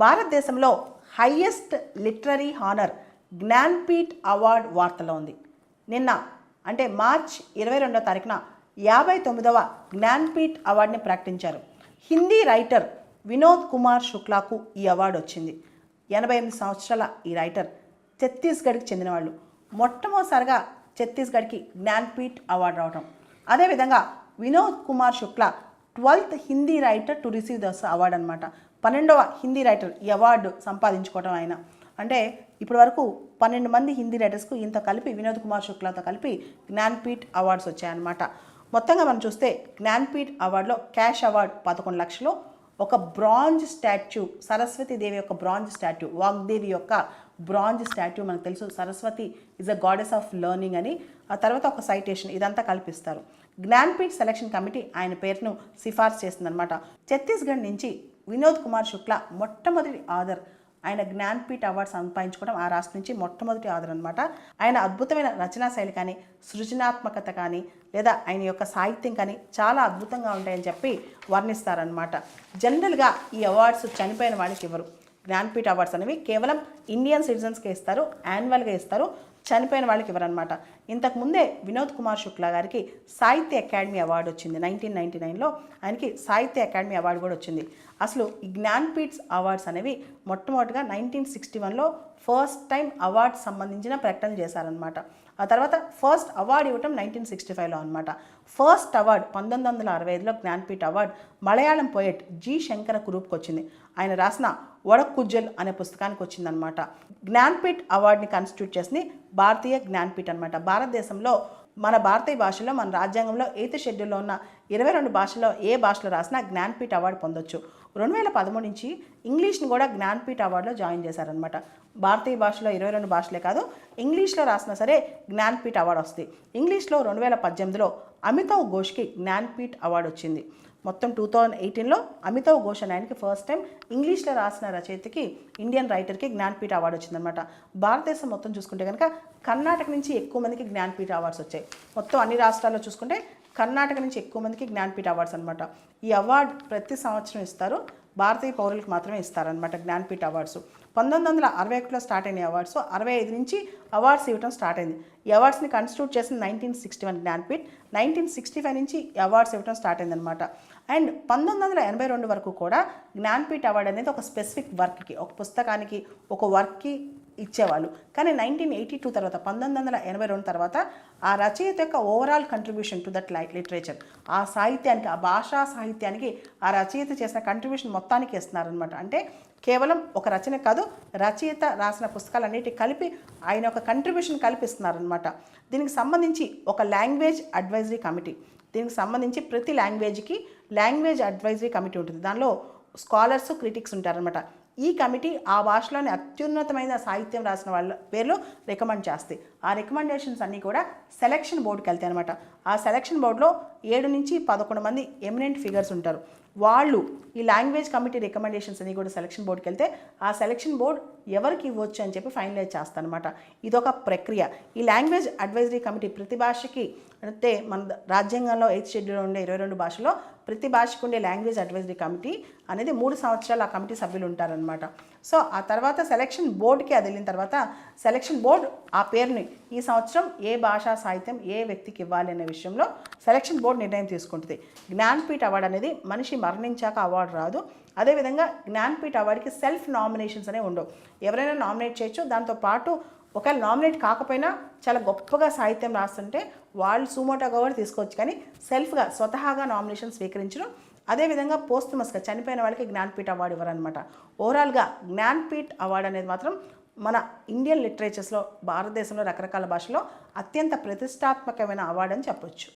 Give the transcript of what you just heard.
భారతదేశంలో highest literary honour Jnanpith award వార్తలో ఉంది. నిన్న అంటే మార్చ్ 22వ తారీఖున 59వ జ్ఞాన్పీఠ్ అవార్డుని ప్రకటించారు. హిందీ రైటర్ వినోద్ కుమార్ శుక్లాకు ఈ అవార్డు వచ్చింది. 88 సంవత్సరాల ఈ రైటర్ ఛత్తీస్గఢ్కి చెందినవాళ్ళు. మొట్టమొదటిసారిగా ఛత్తీస్గఢ్కి జ్ఞాన్పీఠ్ అవార్డు రావడం. అదేవిధంగా Vinod Kumar Shukla 12th Hindi writer to receive this award అనమాట. 12వ హిందీ రైటర్ ఈ అవార్డు సంపాదించుకోవడం ఆయన. అంటే ఇప్పటి వరకు 12 మంది హిందీ రైటర్స్కు ఇంత కలిపి వినోద్ కుమార్ శుక్లాతో కలిపి జ్ఞాన్పీఠ్ అవార్డ్స్ వచ్చాయన్నమాట. మొత్తంగా మనం చూస్తే జ్ఞాన్పీఠ్ అవార్డులో క్యాష్ అవార్డు 11 లక్షలు, ఒక బ్రాంజ్ స్టాచ్యూ సరస్వతీదేవి యొక్క బ్రాంజ్ స్టాట్యూ, వాగ్దేవి యొక్క బ్రాంజ్ స్టాట్యూ, మనకు తెలుసు Saraswati is a goddess of learning అని. ఆ తర్వాత ఒక సైటేషన్, ఇదంతా కల్పిస్తారు. జ్ఞాన్పీఠ్ సెలక్షన్ కమిటీ ఆయన పేరును సిఫార్సు చేస్తుందన్నమాట. ఛత్తీస్గఢ్ నుంచి వినోద్ కుమార్ శుక్లా మొట్టమొదటి ఆథర్. ఆయన జ్ఞాన్పీఠ్ అవార్డు సంపాదించుకోవడం ఆ రాష్ట్రం నుంచి మొట్టమొదటి ఆథర్ అనమాట. ఆయన అద్భుతమైన రచనా శైలి కానీ, సృజనాత్మకత కానీ, లేదా ఆయన యొక్క సాహిత్యం కానీ చాలా అద్భుతంగా ఉంటాయని చెప్పి వర్ణిస్తారనమాట. జనరల్గా ఈ అవార్డ్స్ చనిపోయిన వాళ్ళకి ఇవ్వరు. జ్ఞాన్పీఠ్ అవార్డ్స్ అనేవి కేవలం ఇండియన్ సిటిజన్స్కి ఇస్తారు, యాన్యువల్గా ఇస్తారు, చనిపోయిన వాళ్ళకి ఇవ్వరనమాట. ఇంతకుముందే వినోద్ కుమార్ శుక్లా గారికి సాహిత్య అకాడమీ అవార్డు వచ్చింది. 1999లో ఆయనకి సాహిత్య అకాడమీ అవార్డు కూడా వచ్చింది. అసలు ఈ జ్ఞాన్పీఠ్ అవార్డ్స్ అనేవి మొట్టమొదటిగా 1961లో ఫస్ట్ టైం అవార్డు సంబంధించిన ప్రకటన చేశారనమాట. ఆ తర్వాత ఫస్ట్ అవార్డు ఇవ్వటం 1965లో అనమాట. ఫస్ట్ అవార్డు 1965లో Jnanpith award Malayalam poet G Sankara కురూప్కి వచ్చింది. ఆయన రాసిన వడకుజ్జల్ అనే పుస్తకానికి వచ్చిందనమాట. జ్ఞాన్పీఠ్ అవార్డుని కాన్స్టిట్యూట్ చేసింది భారతీయ జ్ఞాన్పీఠ్ అనమాట. భారతదేశంలో మన భారతీయ భాషలో, మన రాజ్యాంగంలో 8th షెడ్యూల్లో ఉన్న 22 భాషల్లో ఏ భాషలో రాసినా జ్ఞాన్పీఠ్ అవార్డు పొందొచ్చు. 2013 నుంచి ఇంగ్లీష్ని కూడా జ్ఞాన్పీఠ్ అవార్డులో జాయిన్ చేశారనమాట. భారతీయ భాషలో 22 భాషలే కాదు, ఇంగ్లీష్లో రాసినా సరే జ్ఞాన్పీఠ్ అవార్డు వస్తుంది. ఇంగ్లీష్లో 2018లో అమితావ్ ఘోష్కి జ్ఞాన్పీఠ్ అవార్డు వచ్చింది. మొత్తం 2018లో అమితావ్ ఘోష్ అనే ఆయనకి ఫస్ట్ టైం ఇంగ్లీష్లో రాసిన రచయితకి, ఇండియన్ రైటర్కి జ్ఞాన్పీఠ్ అవార్డు వచ్చిందనమాట. భారతదేశం మొత్తం చూసుకుంటే కనుక కర్ణాటక నుంచి ఎక్కువ మందికి జ్ఞాన్పీఠ్ అవార్డ్స్ వచ్చాయి. మొత్తం అన్ని రాష్ట్రాల్లో చూసుకుంటే కర్ణాటక నుంచి ఎక్కువ మందికి జ్ఞాన్పీఠ్ అవార్డ్స్ అనమాట. ఈ అవార్డు ప్రతి సంవత్సరం ఇస్తారు, భారతీయ పౌరులకు మాత్రమే ఇస్తారనమాట జ్ఞాన్పీఠ్ అవార్డ్స్. 1961లో స్టార్ట్ అయిన అవార్డ్స్ 65 నుంచి అవార్డ్స్ ఇవ్వడం స్టార్ట్ అయింది. ఈ అవార్డ్స్ని కన్స్టిట్యూట్ చేసిన 1961 జ్ఞాన్పీఠ్. 1965 నుంచి అవార్డ్స్ ఇవ్వడం స్టార్ట్ అయిందనమాట. అండ్ 1982 వరకు కూడా జ్ఞాన్పీఠ్ అవార్డు అనేది ఒక స్పెసిఫిక్ వర్క్కి, ఒక పుస్తకానికి, ఒక వర్క్కి ఇచ్చేవాళ్ళు. కానీ 1982 తర్వాత, 1982 తర్వాత ఆ రచయిత యొక్క overall contribution to that literature, ఆ సాహిత్యానికి, ఆ భాషా సాహిత్యానికి ఆ రచయిత చేసిన కంట్రిబ్యూషన్ మొత్తానికి ఇస్తున్నారనమాట. అంటే కేవలం ఒక రచన కాదు, రచయిత రాసిన పుస్తకాలన్నిటి కలిపి ఆయన ఒక కంట్రిబ్యూషన్ కల్పిస్తున్నారనమాట. దీనికి సంబంధించి ఒక లాంగ్వేజ్ అడ్వైజరీ కమిటీ, దీనికి సంబంధించి ప్రతి లాంగ్వేజ్కి లాంగ్వేజ్ అడ్వైజరీ కమిటీ ఉంటుంది. దానిలో స్కాలర్స్, క్రిటిక్స్ ఉంటారనమాట. ఈ కమిటీ ఆ భాషలోని అత్యున్నతమైన సాహిత్యం రాసిన వాళ్ళ పేర్లు రికమెండ్ చేస్తాయి. ఆ రికమెండేషన్స్ అన్నీ కూడా సెలక్షన్ బోర్డుకి వెళ్తాయి అనమాట. ఆ సెలక్షన్ బోర్డులో 7 నుంచి 11 మంది ఎమినెంట్ ఫిగర్స్ ఉంటారు. వాళ్ళు ఈ లాంగ్వేజ్ కమిటీ రికమెండేషన్స్ అన్నీ కూడా సెలక్షన్ బోర్డుకి వెళ్తే ఆ సెలక్షన్ బోర్డు ఎవరికి ఇవ్వచ్చు అని చెప్పి ఫైనలైజ్ చేస్తారనమాట. ఇదొక ప్రక్రియ. ఈ లాంగ్వేజ్ అడ్వైజరీ కమిటీ ప్రతి భాషకి, అంటే మన రాజ్యాంగంలో 8th షెడ్యూల్లో ఉండే 22 భాషలో ప్రతి భాషకు ఉండే లాంగ్వేజ్ అడ్వైజరీ కమిటీ అనేది 3 సంవత్సరాలు ఆ కమిటీ సభ్యులు ఉంటారనమాట. సో ఆ తర్వాత సెలక్షన్ బోర్డుకి అది వెళ్ళిన తర్వాత సెలక్షన్ బోర్డు ఆ పేరుని ఈ సంవత్సరం ఏ భాషా సాహిత్యం ఏ వ్యక్తికి ఇవ్వాలి అనే విషయంలో సెలక్షన్ బోర్డు నిర్ణయం తీసుకుంటుంది. జ్ఞాన్పీఠ్ అవార్డు అనేది మనిషి మరణించాక అవార్డు రాదు. అదేవిధంగా జ్ఞాన్పీఠ్ అవార్డుకి సెల్ఫ్ నామినేషన్స్ అనేవి ఉండవు. ఎవరైనా నామినేట్ చేయొచ్చు. దాంతోపాటు ఒకవేళ నామినేట్ కాకపోయినా చాలా గొప్పగా సాహిత్యం రాస్తుంటే వాళ్ళు సుమోటోగా కూడా తీసుకోవచ్చు, కానీ సెల్ఫ్గా స్వతహాగా నామినేషన్ స్వీకరించడం. అదేవిధంగా పోస్ట్మస్గా చనిపోయిన వాళ్ళకి జ్ఞాన్పీఠ్ అవార్డు ఇవ్వరనమాట. ఓవరాల్గా జ్ఞాన్పీఠ్ అవార్డు అనేది మాత్రం మన ఇండియన్ లిటరేచర్స్లో, భారతదేశంలో రకరకాల భాషలో అత్యంత ప్రతిష్టాత్మకమైన అవార్డు అని చెప్పొచ్చు.